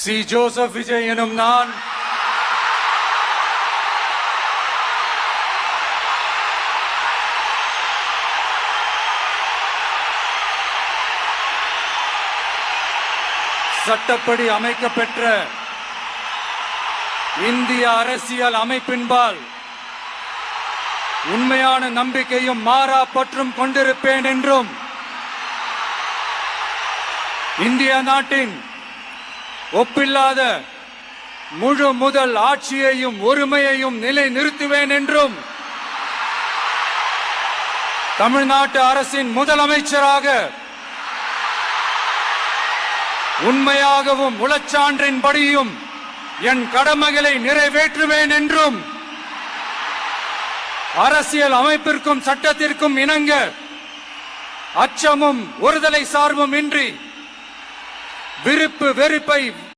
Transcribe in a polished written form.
C Joseph Vijay எனும் நான் சட்டப்படி அமைக்கப்பெற்ற இந்திய அரசியல் அமைப்பின்பால் உண்மையான நம்பிக்கையும் மாறா பற்றும் கொண்டிருப்பேன் என்றும் இந்திய நாட்டின் ஒப்பில்லாத முழு முதல் ஆட்சியையும் ஒருமையையும் நிலை நிறுத்துவேன் என்றும் தமிழ்நாட்டு அரசின் முதலமைச்சராக உண்மையாகவும் உளச்சான்றின்படியும் என் கடமைகளை நிறைவேற்றுவேன் என்றும் அரசியல் அமைப்பிற்கும் சட்டத்திற்கும் இணங்க அச்சமும் ஒருதலை சார்பும் இன்றி விருப்பு வெறுப்பை